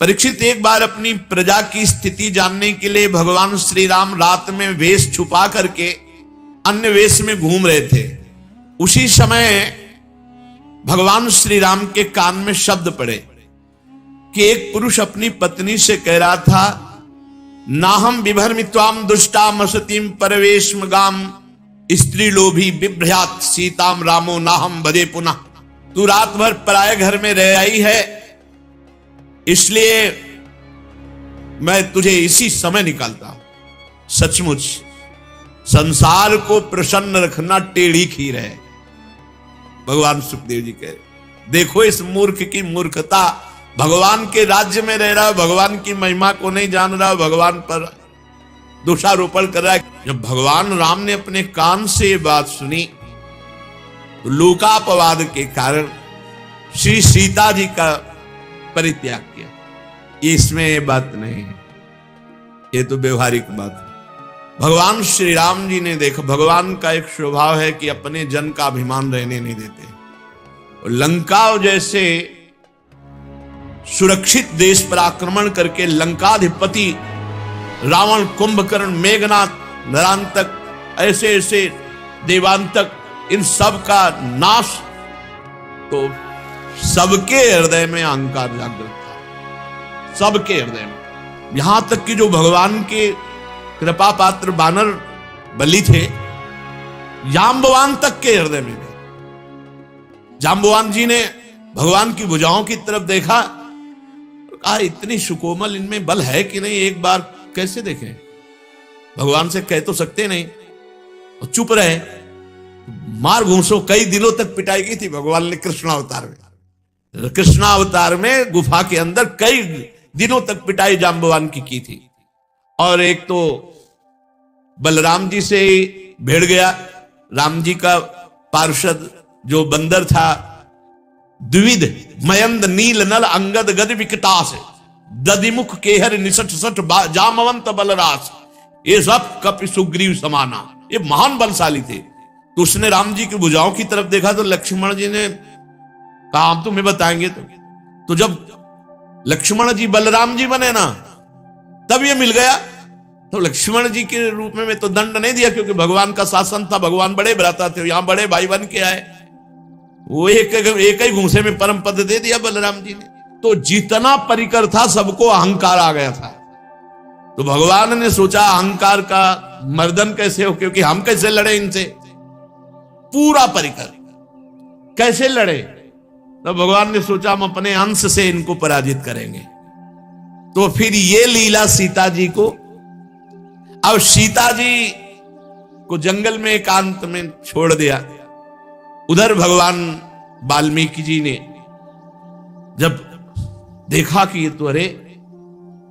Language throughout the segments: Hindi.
परीक्षित एक बार अपनी प्रजा की स्थिति जानने के लिए भगवान श्री राम रात में वेश छुपा करके अन्य वेश में घूम रहे थे। उसी समय भगवान श्री राम के कान में शब्द पड़े कि एक पुरुष अपनी पत्नी से कह रहा था, नाहम विभर्मित्वाम दुष्टाम असतीम परवेशम गाम स्त्री लोभी बिभ्रयात सीताम रामो नाहम भजे पुनः। तू रात भर पराये घर में रह आई है, इसलिए मैं तुझे इसी समय निकालता हूं। सचमुच संसार को प्रसन्न रखना टेढ़ी खीर है। भगवान सुखदेव जी कह रहे, देखो इस मूर्ख की मूर्खता, भगवान के राज्य में रह रहा है, भगवान की महिमा को नहीं जान रहा, भगवान पर दोषारोपण कर रहा है। जब भगवान राम ने अपने कान से ये बात सुनी तो लोकापवाद के कारण श्री सीता जी का परित्याग किया। इसमें ये बात नहीं है, ये तो व्यवहारिक बात है। भगवान श्री राम जी ने देखा, भगवान का एक स्वभाव है कि अपने जन का अभिमान रहने नहीं देते। और लंका जैसे सुरक्षित देश पर आक्रमण करके लंकाधिपति रावण, कुंभकर्ण, मेघनाथ, नरांतक, ऐसे ऐसे देवांतक, इन सब का नाश, तो सबके हृदय में अहंकार जागृत था, सबके हृदय में। यहां तक कि जो भगवान के कृपा पात्र बानर बलि थे, जांबवान तक के हृदय में थे। जांबवान जी ने भगवान की भुजाओं की तरफ देखा, कहा इतनी सुकोमल इनमें बल है कि नहीं, एक बार कैसे देखें। भगवान से कह तो सकते नहीं, और चुप रहे। मार घूसो, कई दिनों तक पिटाई की थी भगवान ने कृष्णावतार में। कृष्णावतार में गुफा के अंदर कई दिनों तक पिटाई जांबवान की थी। और एक तो बलराम जी से भिड़ गया, राम जी का पार्षद जो बंदर था, द्विविध मयंद नील नल अंगद गद विकटास दधिमुख केहर निसठ सठ जामवंत बलरास, ये सब कपि सुग्रीव समाना, ये महान बलशाली थे। तो उसने राम जी की भुजाओं की तरफ देखा तो लक्ष्मण जी ने कहा हम तुम्हें बताएंगे। तो जब लक्ष्मण जी बलराम जी बने ना, तब ये मिल गया। तो लक्ष्मण जी के रूप में तो दंड नहीं दिया, क्योंकि भगवान का शासन था, भगवान बड़े भ्राता थे, यहां बड़े भाई बन के आए। वो एक ही घूंसे में परम पद दे दिया बलराम जी ने। तो जितना परिकर था सबको अहंकार आ गया था। तो भगवान ने सोचा अहंकार का मर्दन कैसे हो, क्योंकि हम कैसे लड़े इनसे, पूरा परिकर कैसे लड़े। तो भगवान ने सोचा हम अपने अंश से इनको पराजित करेंगे। तो फिर ये लीला सीता जी को, अब सीता जी को जंगल में एकांत में छोड़ दिया। उधर भगवान वाल्मीकि जी ने जब देखा कि ये तो अरे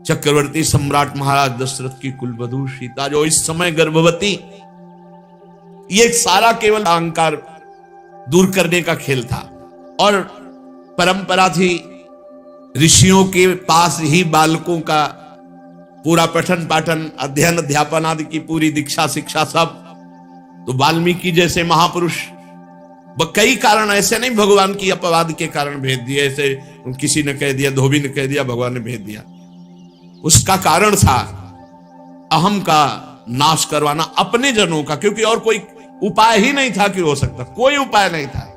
चक्रवर्ती सम्राट महाराज दशरथ की कुलवधू सीता जो इस समय गर्भवती, ये सारा केवल अहंकार दूर करने का खेल था। और परंपरा थी ऋषियों के पास ही बालकों का पूरा पठन पाठन, अध्ययन, अध्यापन आदि की पूरी दीक्षा शिक्षा सब। तो वाल्मीकि जैसे महापुरुष कई कारण, ऐसे नहीं भगवान की अपवाद के कारण भेज दिए, ऐसे किसी ने कह दिया, धोबी ने कह दिया, भगवान ने भेज दिया। उसका कारण था अहम का नाश करवाना अपने जनों का, क्योंकि और कोई उपाय ही नहीं था कि हो सकता, कोई उपाय नहीं था।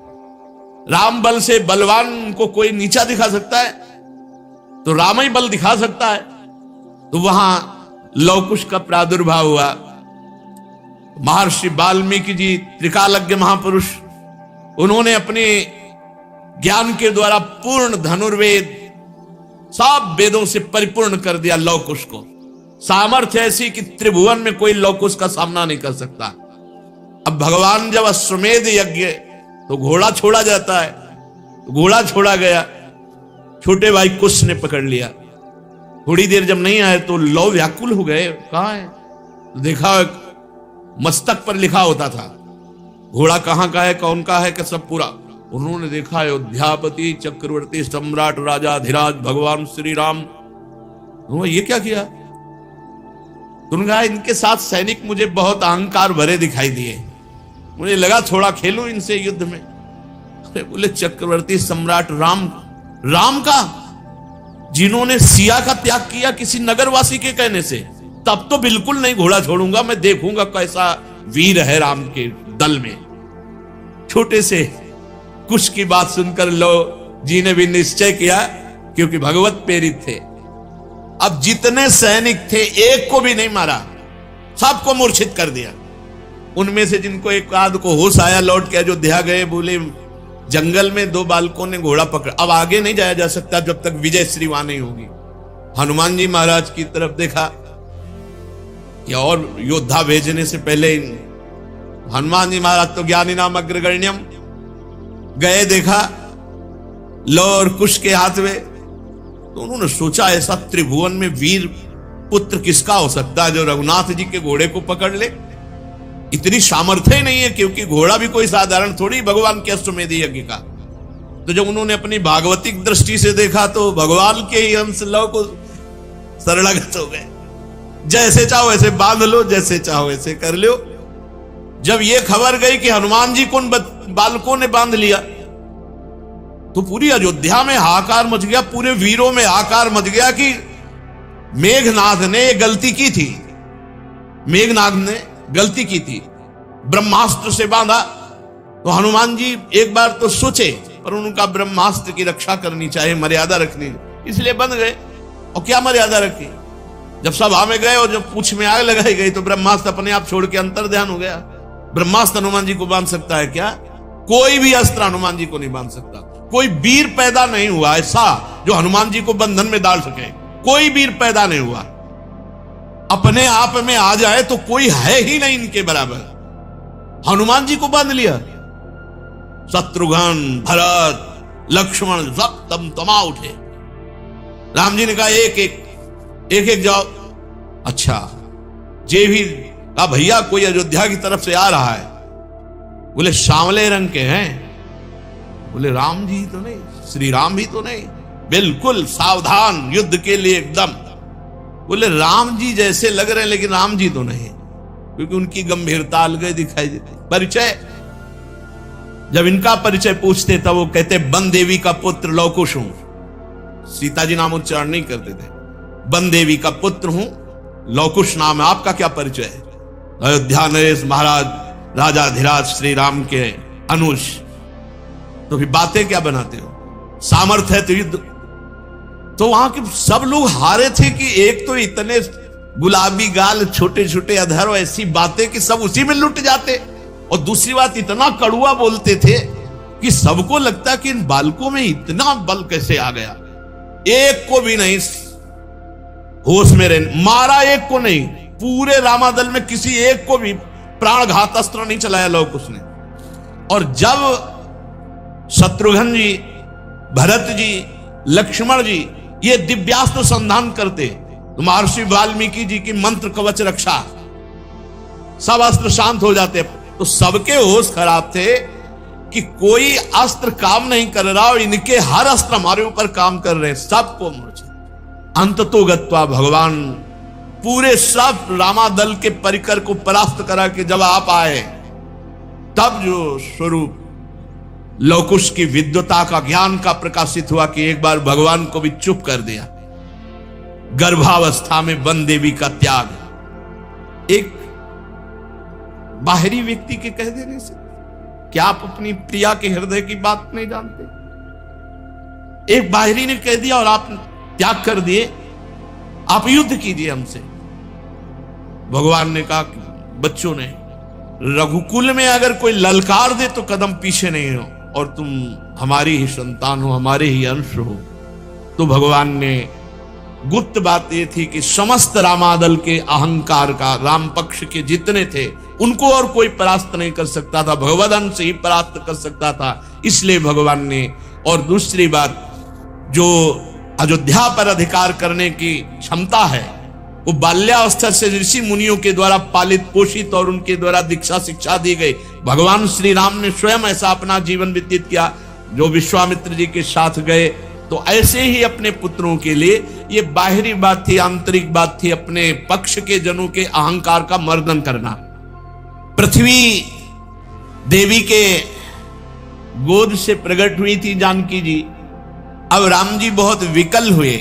राम बल से बलवान को कोई नीचा दिखा सकता है तो राम ही बल दिखा सकता है। तो वहां लवकुश का प्रादुर्भाव हुआ। महर्षि वाल्मीकि जी त्रिकालज्ञ महापुरुष, उन्होंने अपने ज्ञान के द्वारा पूर्ण धनुर्वेद सब वेदों से परिपूर्ण कर दिया लवकुश को। सामर्थ्य ऐसी कि त्रिभुवन में कोई लवकुश का सामना नहीं कर सकता। अब भगवान जब अश्वमेध यज्ञ, तो घोड़ा छोड़ा जाता है, तो घोड़ा छोड़ा गया, छोटे भाई कुश ने पकड़ लिया। थोड़ी देर जब नहीं आए तो लव व्याकुल हो गए, कहां है? तो देखा मस्तक पर लिखा होता था घोड़ा कहां का है, कौन का है, कि सब पूरा। उन्होंने देखा अयोध्यापति चक्रवर्ती सम्राट राजा धीराज भगवान श्री राम। ये क्या किया? तुमने कहा इनके साथ सैनिक मुझे बहुत अहंकार भरे दिखाई दिए, मुझे लगा थोड़ा खेलूं इनसे युद्ध में। बोले चक्रवर्ती सम्राट राम, राम का जिन्होंने सिया का त्याग किया किसी नगरवासी के कहने से, तब तो बिल्कुल नहीं घोड़ा छोड़ूंगा, मैं देखूंगा कैसा वीर है राम के दल में। छोटे से कुछ की बात सुनकर लो जी ने भी निश्चय किया, क्योंकि भगवत प्रेरित थे। अब जितने सैनिक थे एक को भी नहीं मारा, सबको मूर्छित कर दिया। उनमें से जिनको एक आध को होश आया, लौट के अयोध्या गए, बोले जंगल में 2 बालकों ने घोड़ा पकड़ा, अब आगे नहीं जाया जा सकता जब तक विजय श्री वहां नहीं होगी। हनुमान जी महाराज की तरफ देखा कि और योद्धा भेजने से पहले हनुमान जी महाराज तो ज्ञानी नाम अग्रगण्यम गए, देखा लो और कुश के हाथ में, तो उन्होंने सोचा ऐसा त्रिभुवन में वीर पुत्र किसका हो सकता है जो रघुनाथ जी के घोड़े को पकड़ ले। इतनी सामर्थ्य ही नहीं है, क्योंकि घोड़ा भी कोई साधारण थोड़ी भगवान के अश्वमेध यज्ञ का। तो जब उन्होंने अपनी भागवतिक दृष्टि से देखा तो भगवान के ही अंश लव को शरणागत हो गए। जैसे चाहो वैसे बांध लो, जैसे चाहो वैसे कर लो। जब ये खबर गई कि हनुमान जी को उन बालकों ने बांध लिया, तो पूरी अयोध्या में हाहाकार मच गया, पूरे वीरों में हाहाकार मच गया कि मेघनाथ ने गलती की थी, मेघनाथ ने गलती की थी, ब्रह्मास्त्र से बांधा। तो हनुमान जी एक बार तो सोचे, पर उनका ब्रह्मास्त्र की रक्षा करनी चाहिए, मर्यादा रखनी, इसलिए बंद गए। और क्या मर्यादा रखी, जब सभा में गए और जब पूंछ में आग लगाई गई तो ब्रह्मास्त्र अपने आप छोड़ के अंतर ध्यान हो गया। ब्रह्मास्त्र हनुमान जी को बांध सकता है क्या? कोई भी अस्त्र हनुमान जी को नहीं बांध सकता। कोई वीर पैदा नहीं हुआ ऐसा जो हनुमान जी को बंधन में डाल सके, कोई वीर पैदा नहीं हुआ। अपने आप में आ जाए तो कोई है ही नहीं इनके बराबर। हनुमान जी को बांध लिया, शत्रुघ्न भरत लक्ष्मण सब तमा उठे। राम जी ने कहा एक जाओ। अच्छा, जे भी कहा भैया कोई अयोध्या की तरफ से आ रहा है। बोले सांवले रंग के हैं। बोले राम जी तो नहीं, श्री राम भी तो नहीं, बिल्कुल सावधान युद्ध के लिए एकदम। बोले राम जी जैसे लग रहे हैं लेकिन राम जी तो नहीं, क्योंकि उनकी गंभीरता अलग दिखाई देती। परिचय, जब इनका परिचय पूछते तब वो कहते वन देवी का पुत्र लवकुश हूं। सीता जी नाम उच्चारण नहीं करते थे। वन देवी का पुत्र हूं, लवकुश नाम है। आपका क्या परिचय है? अयोध्या नरेश महाराज राजाधिराज श्री राम के अनुज। तो फिर बातें क्या बनाते हो? सामर्थ्य है तो युद्ध। तो वहां के सब लोग हारे थे कि एक तो इतने गुलाबी गाल, छोटे छोटे अधर, ऐसी बातें कि सब उसी में लुट जाते, और दूसरी बात इतना कड़ुआ बोलते थे कि सबको लगता कि इन बालकों में इतना बल कैसे आ गया। एक को भी नहीं होश में रहने मारा, एक को नहीं, पूरे रामादल में किसी एक को भी प्राणघात अस्त्र नहीं चलाया लवकुश ने। और जब शत्रुघ्न जी, भरत जी, लक्ष्मण जी ये दिव्यास्त्र संधान करते तो महर्षि वाल्मीकि जी की मंत्र कवच रक्षा, सब अस्त्र शांत हो जाते। तो सबके होश खराब थे कि कोई अस्त्र काम नहीं कर रहा और इनके हर अस्त्र हमारे ऊपर काम कर रहे हैं, सबको मूर्छित। अंततो गत्वा भगवान पूरे सब रामादल के परिकर को परास्त करा के जब आप आए, तब जो स्वरूप लवकुश की विद्वता का, ज्ञान का प्रकाशित हुआ कि एक बार भगवान को भी चुप कर दिया। गर्भावस्था में वन देवी का त्याग एक बाहरी व्यक्ति के कह देने से, क्या आप अपनी प्रिया के हृदय की बात नहीं जानते? एक बाहरी ने कह दिया और आप त्याग कर दिए, आप युद्ध कीजिए हमसे। भगवान ने कहा, बच्चों ने, रघुकुल में अगर कोई ललकार दे तो कदम पीछे नहीं हो, और तुम हमारी ही संतान हो, हमारे ही अंश हो। तो भगवान ने गुप्त बात ये थी कि समस्त रामादल के अहंकार का, राम पक्ष के जितने थे उनको और कोई परास्त नहीं कर सकता था, भगवद अंश ही परास्त कर सकता था। इसलिए भगवान ने, और दूसरी बात, जो अयोध्या पर अधिकार करने की क्षमता है वो बाल्यावस्था से ऋषि मुनियों के द्वारा पालित पोषित और उनके द्वारा दीक्षा शिक्षा दी गई। भगवान श्री राम ने स्वयं ऐसा अपना जीवन व्यतीत किया। जो विश्वामित्र जी के साथ गए तो ऐसे ही अपने पुत्रों के लिए, ये बाहरी बात थी, आंतरिक बात थी, अपने पक्ष के जनों के अहंकार का मर्दन करना। पृथ्वी देवी के गोद से प्रकट हुई थी जानकी जी। अब राम जी बहुत विकल हुए,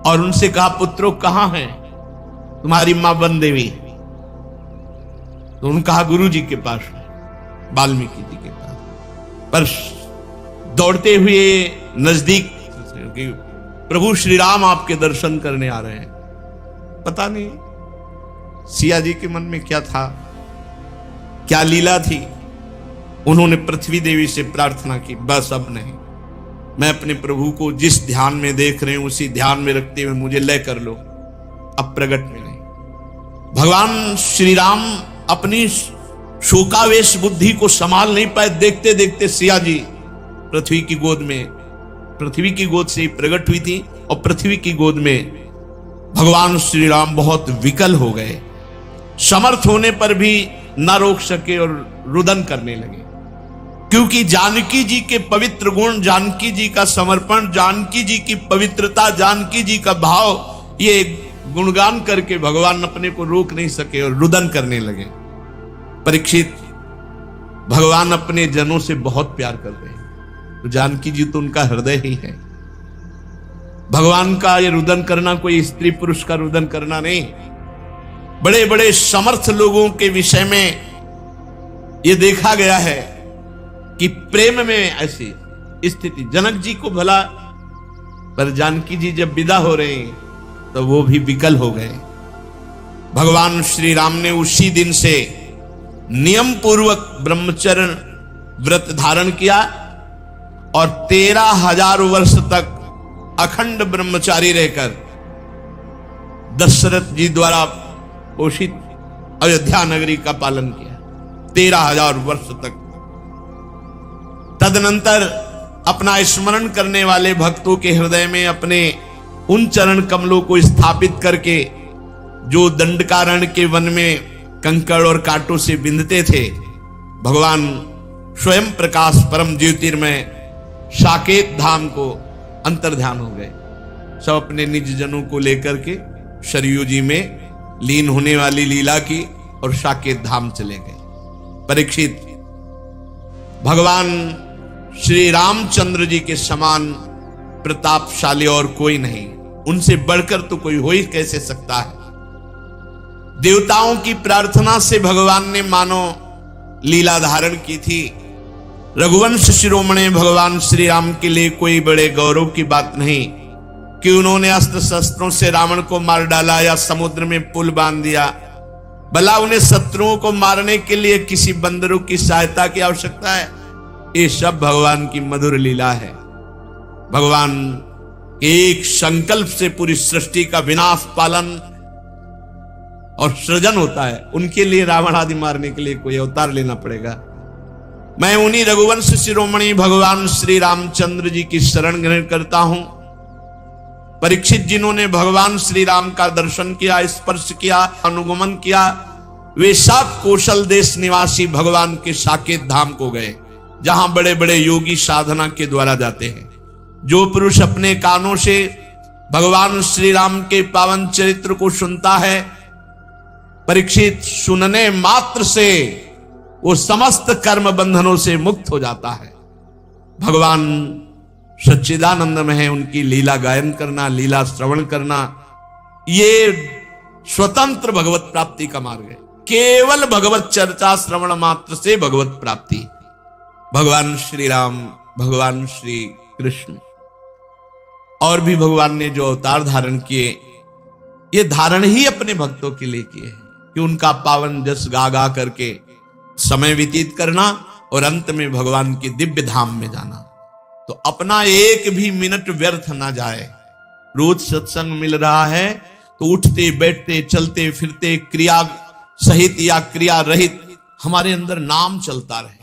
और उनसे कहा, पुत्रों कहां है तुम्हारी मां वन देवी? तो उन्होंने कहा, गुरु जी के पास, वाल्मीकि जी के पास। पर दौड़ते हुए नजदीक, प्रभु श्री राम आपके दर्शन करने आ रहे हैं। पता नहीं सिया जी के मन में क्या था, क्या लीला थी। उन्होंने पृथ्वी देवी से प्रार्थना की, बस अब नहीं, मैं अपने प्रभु को जिस ध्यान में देख रहे हूं उसी ध्यान में रखते हुए मुझे लय कर लो, अब प्रगट में नहीं। भगवान श्री राम अपनी शोकावेश बुद्धि को संभाल नहीं पाए। देखते देखते सिया जी पृथ्वी की गोद में, पृथ्वी की गोद से ही प्रकट हुई थी, और पृथ्वी की गोद में भगवान श्री राम बहुत विकल हो गए। समर्थ होने पर भी न रोक सके और रुदन करने लगे, क्योंकि जानकी जी के पवित्र गुण, जानकी जी का समर्पण, जानकी जी की पवित्रता, जानकी जी का भाव, ये गुणगान करके भगवान अपने को रोक नहीं सके और रुदन करने लगे। परीक्षित, भगवान अपने जनों से बहुत प्यार करते हैं, तो जानकी जी तो उनका हृदय ही है। भगवान का ये रुदन करना कोई स्त्री पुरुष का रुदन करना नहीं। बड़े बड़े समर्थ लोगों के विषय में यह देखा गया है कि प्रेम में ऐसी स्थिति, जनक जी को भला, पर जानकी जी जब विदा हो रहे हैं तो वो भी विकल हो गए। भगवान श्री राम ने उसी दिन से नियम पूर्वक ब्रह्मचर्य व्रत धारण किया और 13,000 वर्ष तक अखंड ब्रह्मचारी रहकर दशरथ जी द्वारा पोषित अयोध्या नगरी का पालन किया 13,000 वर्ष तक। तदनंतर अपना स्मरण करने वाले भक्तों के हृदय में अपने उन चरण कमलों को स्थापित करके, जो दंडकारण्य के वन में कंकड़ और कांटों से बिंधते थे, भगवान स्वयं प्रकाश परम ज्योतिर्मय साकेत धाम को अंतर्ध्यान हो गए। सब अपने निज जनों को लेकर के सरयू जी में लीन होने वाली लीला की और साकेत धाम चले गए। परीक्षित, भगवान श्री रामचंद्र जी के समान प्रतापशाली और कोई नहीं, उनसे बढ़कर तो कोई हो ही कैसे सकता है। देवताओं की प्रार्थना से भगवान ने मानो लीला धारण की थी। रघुवंश शिरोमणि भगवान श्री राम के लिए कोई बड़े गौरव की बात नहीं कि उन्होंने अस्त्र शस्त्रों से रावण को मार डाला या समुद्र में पुल बांध दिया। भला उन्हें शत्रुओं को मारने के लिए किसी बंदरों की सहायता की आवश्यकता है? ये सब भगवान की मधुर लीला है। भगवान एक संकल्प से पूरी सृष्टि का विनाश, पालन और सृजन होता है। उनके लिए रावण आदि मारने के लिए कोई अवतार लेना पड़ेगा? मैं उन्हीं रघुवंश शिरोमणि भगवान श्री रामचंद्र जी की शरण ग्रहण करता हूं। परीक्षित, जिन्होंने भगवान श्री राम का दर्शन किया, स्पर्श किया, अनुगमन किया, वे सब कौशल देश निवासी भगवान के साकेत धाम को गए, जहां बड़े बड़े योगी साधना के द्वारा जाते हैं। जो पुरुष अपने कानों से भगवान श्री राम के पावन चरित्र को सुनता है, परीक्षित, सुनने मात्र से वो समस्त कर्म बंधनों से मुक्त हो जाता है। भगवान सच्चिदानंद में है, उनकी लीला गायन करना, लीला श्रवण करना, ये स्वतंत्र भगवत प्राप्ति का मार्ग है। केवल भगवत चर्चा श्रवण मात्र से भगवत प्राप्ति। भगवान श्री राम, भगवान श्री कृष्ण और भी भगवान ने जो अवतार धारण किए, ये धारण ही अपने भक्तों के लिए किए कि उनका पावन जस गा गा करके समय व्यतीत करना और अंत में भगवान के दिव्य धाम में जाना। तो अपना एक भी मिनट व्यर्थ ना जाए। रोज सत्संग मिल रहा है तो उठते बैठते चलते फिरते क्रिया सहित या क्रिया रहित हमारे अंदर नाम चलता रहे।